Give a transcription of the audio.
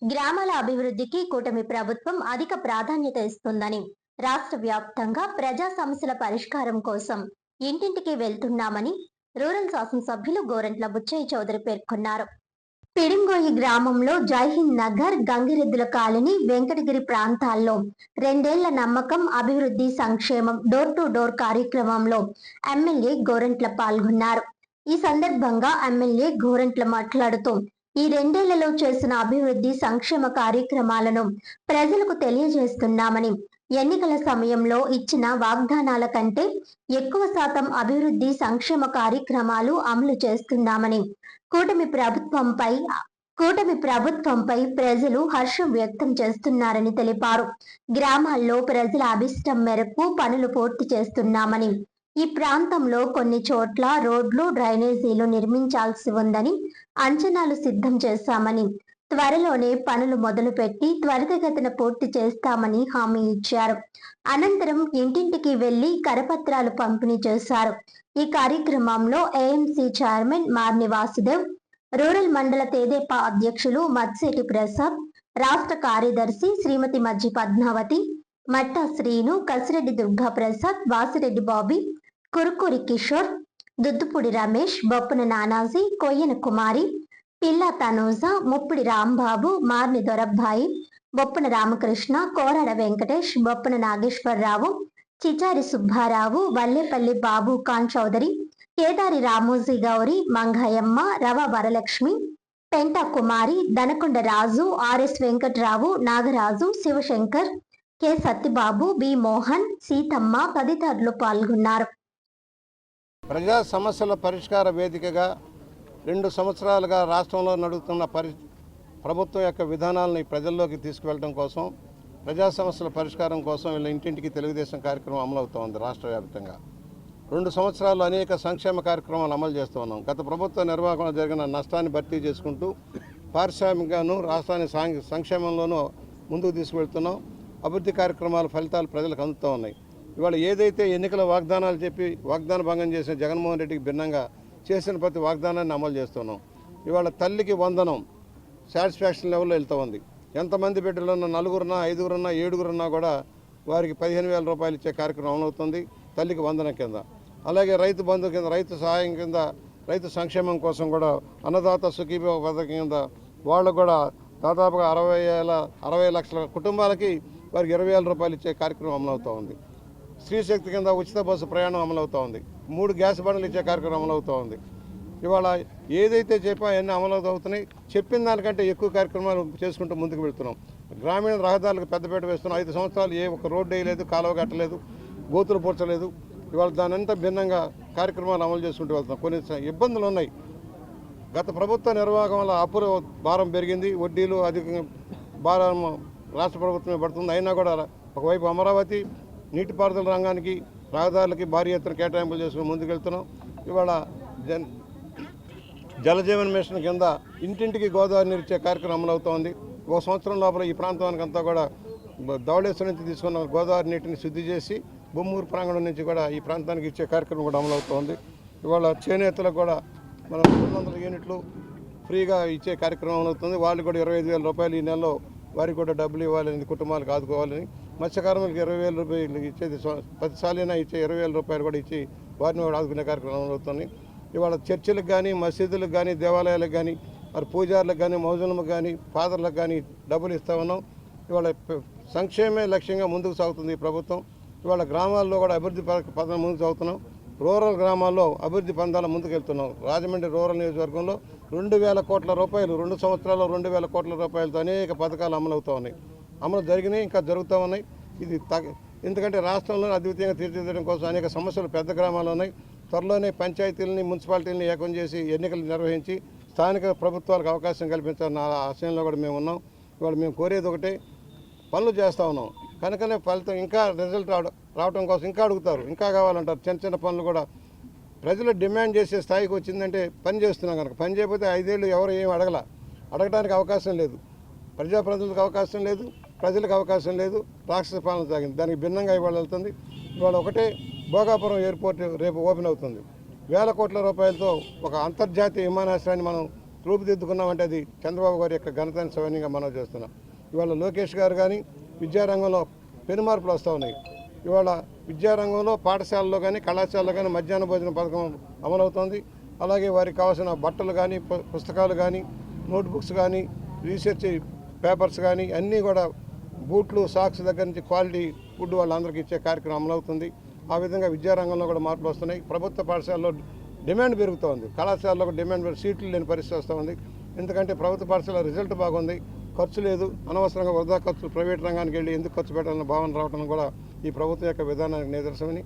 గ్రామాల అభివృద్ధికి కూటమి ప్రభుత్వం అధిక ప్రాధాన్యత ఇస్తుందని రాష్ట్ర వ్యాప్తంగా ప్రజా సమస్యల పరిష్కారం కోసం ఇంటింటికి వెళ్తున్నామని రూరల్ శాసనసభ్యులు గోరంట్ల బుచ్చయ్య చౌదరి పేర్కొన్నారు. పిడింగోయి గ్రామంలో జైహింద్ నగర్, గంగిరెద్దుల కాలనీ, వెంకటగిరి ప్రాంతాల్లో 2 ఏళ్ల నమ్మకం అభివృద్ధి సంక్షేమం డోర్ టు డోర్ కార్యక్రమంలో ఎమ్మెల్యే గోరంట్ల పాల్గొన్నారు. ఈ సందర్భంగా ఎమ్మెల్యే గోరంట్ల మాట్లాడుతూ ఈ 2 ఏళ్లలో చేసిన అభివృద్ధి సంక్షేమ కార్యక్రమాలను ప్రజలకు తెలియజేస్తున్నామని, ఎన్నికల సమయంలో ఇచ్చిన వాగ్దానాల కంటే ఎక్కువ శాతం అభివృద్ధి సంక్షేమ కార్యక్రమాలు అమలు చేస్తున్నామని, కూటమి ప్రభుత్వంపై ప్రజలు హర్షం వ్యక్తం చేస్తున్నారని తెలిపారు. గ్రామాల్లో ప్రజల అభిష్టం మేరకు పనులు పూర్తి చేస్తున్నామని, ఈ ప్రాంతంలో కొన్ని చోట్ల రోడ్లు, డ్రైనేజీలు నిర్మించాల్సి ఉందని అంచనాలు సిద్ధం చేశామని, త్వరలోనే పనులు మొదలుపెట్టి త్వరితగతిన పూర్తి చేస్తామని హామీ ఇచ్చారు. అనంతరం ఇంటింటికి వెళ్లి కరపత్రాలు పంపిణీ చేశారు. ఈ కార్యక్రమంలో ఏఎంసీ చైర్మన్ మార్ని వాసుదేవ్, రూరల్ మండల తెదేపా అధ్యక్షులు మత్సేటి ప్రసాద్, రాష్ట్ర కార్యదర్శి శ్రీమతి మజ్జి పద్మావతి, మట్టా Srinu, Kasireddy Durga Prasad, Vasireddy Bobby, Kurukuri Kishore, Duddupudi Ramesh, Boppana Nanaji, Koyyana Kumari, Pilla Tanuja, Muppidi Rambabu, Marni Dorababbayi, Boppana Ramakrishna, Korada Venkatesh, Boppana Nageswara Rao, Chichari Subbarao, Vallepalli Babu Khan Chowdary, Kedari Ramoji Gowri, Mangayyamma, Rava Varalakshmi, Penta Kumari, Danakonda Raju, RS Venkatrao, Nagaraju, Sivashankar, K Satyababu, B Mohan, Seethamma తదితరులు పాల్గొన్నారు. ప్రజా సమస్యల పరిష్కార వేదికగా 2 సంవత్సరాలుగా రాష్ట్రంలో నడుస్తున్న ప్రభుత్వం యొక్క విధానాలను ప్రజల్లోకి తీసుకువెళ్ళడం కోసం, ప్రజా సమస్యల పరిష్కారం కోసం వీళ్ళ ఇంటింటికి తెలుగుదేశం కార్యక్రమం అమలవుతోంది. రాష్ట్ర వ్యాప్తంగా 2 సంవత్సరాలు అనేక సంక్షేమ కార్యక్రమాలు అమలు చేస్తూ ఉన్నాం. గత ప్రభుత్వ నిర్వహణ జరిగిన నష్టాన్ని భర్తీ చేసుకుంటూ పారిశ్రామికంగాను రాష్ట్రాన్ని సంక్షేమంలోనూ ముందుకు తీసుకువెళ్తున్నాం. అభివృద్ధి కార్యక్రమాల ఫలితాలు ప్రజలకు అందుతూ ఉన్నాయి. ఇవాళ ఏదైతే ఎన్నికల వాగ్దానాలు చెప్పి వాగ్దాన భంగం చేసిన జగన్మోహన్ రెడ్డికి భిన్నంగా చేసిన ప్రతి వాగ్దానాన్ని అమలు చేస్తున్నాం. ఇవాళ తల్లికి వందనం సాటిస్ఫాక్షన్ లెవెల్లో వెళ్తూ ఉంది. ఎంతమంది బిడ్డలున్నా, 4గురున్నా, 5గురున్నా, 7గురున్నా కూడా వారికి 15,000 రూపాయలు ఇచ్చే కార్యక్రమం అమలవుతుంది తల్లికి వందనం కింద. అలాగే రైతు బంధు కింద, రైతు సహాయం కింద, రైతు సంక్షేమం కోసం కూడా అన్నదాత సుఖీభవ పథకం కింద వాళ్ళకు కూడా దాదాపుగా 60 లక్షల కుటుంబాలకి వారికి 20,000 రూపాయలు ఇచ్చే కార్యక్రమం అమలవుతూ ఉంది. స్త్రీశక్తి కింద ఉచిత బస్సు ప్రయాణం అమలవుతూ ఉంది. 3 గ్యాస్ బండ్లు ఇచ్చే కార్యక్రమం అమలవుతూ ఉంది. ఇవాళ ఏదైతే చెప్పా అన్నీ అమలవుతున్నాయి. చెప్పిన దానికంటే ఎక్కువ కార్యక్రమాలు చేసుకుంటూ ముందుకు వెళ్తున్నాం. గ్రామీణ రహదారులకు పెద్దపీట వేస్తున్నాం. 5 సంవత్సరాలు ఏ ఒక్క రోడ్డు వేయలేదు, కాలువ కట్టలేదు, గోతులు పూడ్చలేదు. ఇవాళ దానంతా భిన్నంగా కార్యక్రమాలు అమలు చేసుకుంటూ వెళ్తున్నాం. కొన్ని ఇబ్బందులు ఉన్నాయి. గత ప్రభుత్వ నిర్వాహకం వల్ల అప్పుల భారం పెరిగింది, వడ్డీలు అధికంగా భారం రాష్ట్ర ప్రభుత్వమే పడుతుంది. అయినా కూడా ఒకవైపు అమరావతి నీటిపారుదల రంగానికి, రహదారులకి భారీ ఎత్తున కేటాయింపులు చేసుకుని ముందుకెళ్తున్నాం. ఇవాళ జలజీవన్ మిషన్ కింద ఇంటింటికి గోదావరి నీరు ఇచ్చే కార్యక్రమం అమలవుతోంది. 1 సంవత్సరం లోపల ఈ ప్రాంతానికి అంతా కూడా ధవళేశ్వరం నుంచి తీసుకున్న గోదావరి నీటిని శుద్ధి చేసి బొమ్మూరు ప్రాంగణం నుంచి కూడా ఈ ప్రాంతానికి ఇచ్చే కార్యక్రమం కూడా అమలవుతోంది. ఇవాళ చేనేతలకు కూడా మనం 200 యూనిట్లు ఫ్రీగా ఇచ్చే కార్యక్రమం అమలవుతుంది. వాళ్ళు కూడా 25,000 రూపాయలు ఈ నెలలో వారికి కూడా డబ్బులు ఇవ్వాలని, కుటుంబాలకు ఆదుకోవాలని, మత్స్యకారులకు 20,000 రూపాయలు ఇచ్చేది ప్రతిసారైనా ఇచ్చే 20,000 రూపాయలు కూడా ఇచ్చి వారిని కూడా ఆదుకునే కార్యక్రమం అమలవుతుంది. ఇవాళ చర్చిలకు కానీ, మసీదులకు కానీ, దేవాలయాలకు కానీ, మరి పూజారులకు కానీ, మౌజులకు కానీ, ఫాదర్లకు కానీ డబ్బులు ఇస్తూ ఉన్నాం. ఇవాళ సంక్షేమే లక్ష్యంగా ముందుకు సాగుతుంది ఈ ప్రభుత్వం. ఇవాళ గ్రామాల్లో కూడా అభివృద్ధి పథకం ముందుకు సాగుతున్నాం. రూరల్ గ్రామాల్లో అభివృద్ధి పందాల ముందుకు వెళ్తున్నాం. రాజమండ్రి రూరల్ నియోజకవర్గంలో 2,000 కోట్ల రూపాయలు 2 సంవత్సరాల్లో 2,000 కోట్ల రూపాయలతో అనేక పథకాలు అమలవుతూ ఉన్నాయి. అమలు జరిగినాయి, ఇంకా జరుగుతూ ఉన్నాయి. ఇది ఎందుకంటే రాష్ట్రంలో అద్వితీయంగా తీర్చిదిద్దడం కోసం అనేక సమస్యలు పెద్ద గ్రామాల్లో ఉన్నాయి. త్వరలోనే పంచాయతీలని, మున్సిపాలిటీలని ఏకం చేసి ఎన్నికలు నిర్వహించి స్థానిక ప్రభుత్వాలకు అవకాశం కల్పించాలన్న ఆశయంలో కూడా మేము ఉన్నాం. ఇవాళ మేము కోరేది ఒకటే, పనులు చేస్తూ ఉన్నాం కనుకనే ఫలితం ఇంకా రిజల్ట్ రావడం కోసం ఇంకా అడుగుతారు, ఇంకా కావాలంటారు. చిన్న చిన్న పనులు కూడా ప్రజలు డిమాండ్ చేసే స్థాయికి వచ్చిందంటే పని చేస్తున్నాం కనుక. పని చేయకపోతే 5 ఏళ్ళు ఎవరు ఏం అడగడానికి అవకాశం లేదు. ప్రజాప్రతినిధులకు అవకాశం లేదు, ప్రజలకు అవకాశం లేదు. రాక్షస పాలన సాగింది. దానికి భిన్నంగా ఇవాళ వెళ్తుంది. ఇవాళ ఒకటే భోగాపురం ఎయిర్పోర్ట్ రేపు ఓపెన్ అవుతుంది. 1,000 కోట్ల రూపాయలతో ఒక అంతర్జాతీయ విమానాశ్రయాన్ని మనం రూపుదిద్దుకున్నామంటే అది చంద్రబాబు గారి యొక్క ఘనతని సవనీయంగా మనం చేస్తున్నాం. ఇవాళ లోకేష్ గారు కానీ విద్యారంగంలో పెనుమార్పులు వస్తూ ఉన్నాయి. ఇవాళ విద్యారంగంలో పాఠశాలలో కానీ కళాశాలలో కానీ మధ్యాహ్న భోజన పథకం అమలవుతోంది. అలాగే వారికి కావాల్సిన బట్టలు కానీ పుస్తకాలు కానీ నోట్బుక్స్ కానీ రీసెర్చ్ పేపర్స్ కానీ అన్నీ కూడా బూట్లు సాక్స్ దగ్గర నుంచి క్వాలిటీ ఫుడ్ వాళ్ళందరికీ ఇచ్చే కార్యక్రమం అమలవుతుంది. ఆ విధంగా విద్యారంగంలో కూడా మార్పులు వస్తున్నాయి. ప్రభుత్వ పాఠశాలలో డిమాండ్ పెరుగుతోంది, కళాశాలలో కూడా డిమాండ్ సీట్లు లేని పరిస్థితి వస్తుంది. ఎందుకంటే ప్రభుత్వ పాఠశాల రిజల్ట్ బాగుంది, ఖర్చు లేదు, అనవసరంగా వృధా ఖర్చు ప్రైవేట్ రంగానికి వెళ్ళి ఎందుకు ఖర్చు పెట్టాలన్న భావన రావడం కూడా ఈ ప్రభుత్వం యొక్క విధానానికి నిదర్శనమని